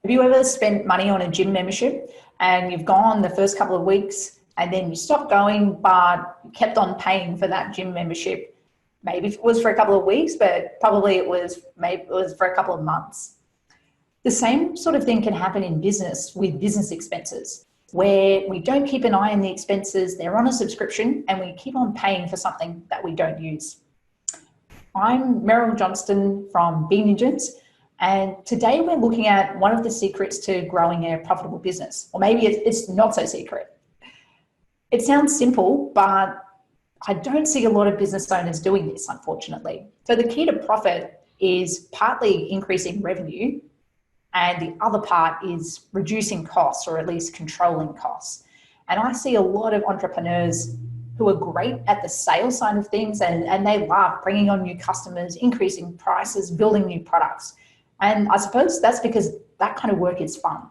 Have you ever spent money on a gym membership and you've gone the first couple of weeks and then you stopped going, but you kept on paying for that gym membership? Maybe it was for a couple of weeks, but probably maybe it was for a couple of months. The same sort of thing can happen in business with business expenses, where we don't keep an eye on the expenses, they're on a subscription, and we keep on paying for something that we don't use. I'm Meryl Johnston from Big Ninjas, and today we're looking at one of the secrets to growing a profitable business, or maybe it's not so secret. It sounds simple, but I don't see a lot of business owners doing this, unfortunately. So the key to profit is partly increasing revenue, and the other part is reducing costs, or at least controlling costs. And I see a lot of entrepreneurs who are great at the sales side of things, and they love bringing on new customers, increasing prices, building new products. And I suppose that's because that kind of work is fun.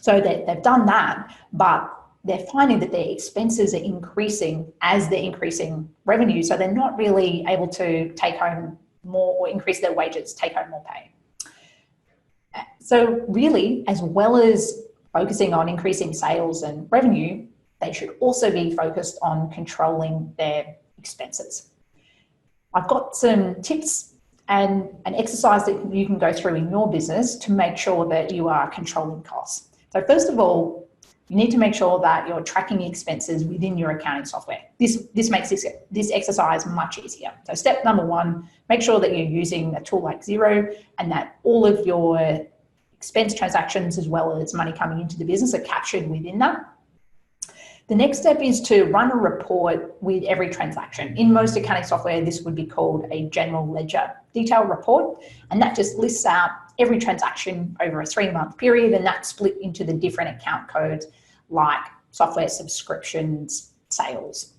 So they've done that, but they're finding that their expenses are increasing as they're increasing revenue. So they're not really able to take home more or increase their wages, take home more pay. So really, as well as focusing on increasing sales and revenue, they should also be focused on controlling their expenses. I've got some tips and an exercise that you can go through in your business to make sure that you are controlling costs. So first of all, you need to make sure that you're tracking expenses within your accounting software. This makes this exercise much easier. So step number one, make sure that you're using a tool like Xero and that all of your expense transactions as well as money coming into the business are captured within that. The next step is to run a report with every transaction. In most accounting software, this would be called a general ledger detail report, and that just lists out every transaction over a 3-month period, and that's split into the different account codes like software subscriptions, sales.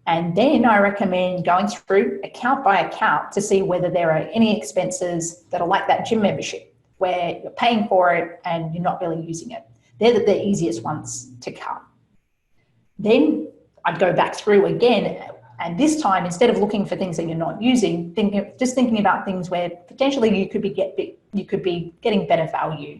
And then I recommend going through account by account to see whether there are any expenses that are like that gym membership, where you're paying for it and you're not really using it. They're the easiest ones to cut. Then I'd go back through again, and this time, instead of looking for things that you're not using, just thinking about things where potentially you could be getting better value,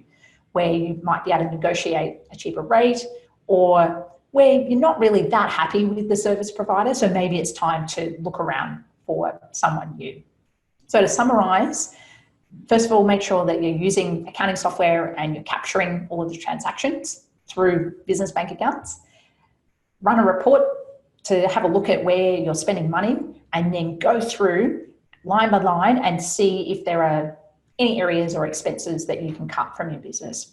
where you might be able to negotiate a cheaper rate, or where you're not really that happy with the service provider, so maybe it's time to look around for someone new. So to summarize, first of all, make sure that you're using accounting software and you're capturing all of the transactions through business bank accounts. Run a report to have a look at where you're spending money, and then go through line by line and see if there are any areas or expenses that you can cut from your business.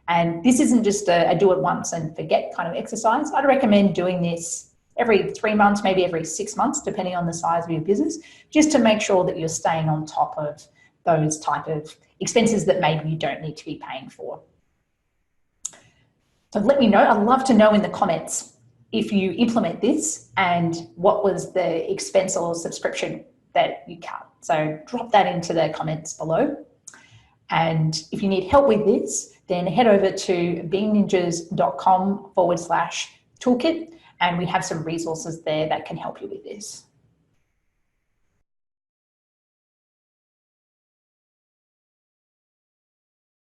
And this isn't just a do it once and forget kind of exercise. I'd recommend doing this every 3 months, maybe every 6 months, depending on the size of your business, just to make sure that you're staying on top of those type of expenses that maybe you don't need to be paying for. So let me know. I'd love to know in the comments if you implement this and what was the expense or subscription that you cut. So drop that into the comments below. And if you need help with this, then head over to bigninjas.com/toolkit, and we have some resources there that can help you with this.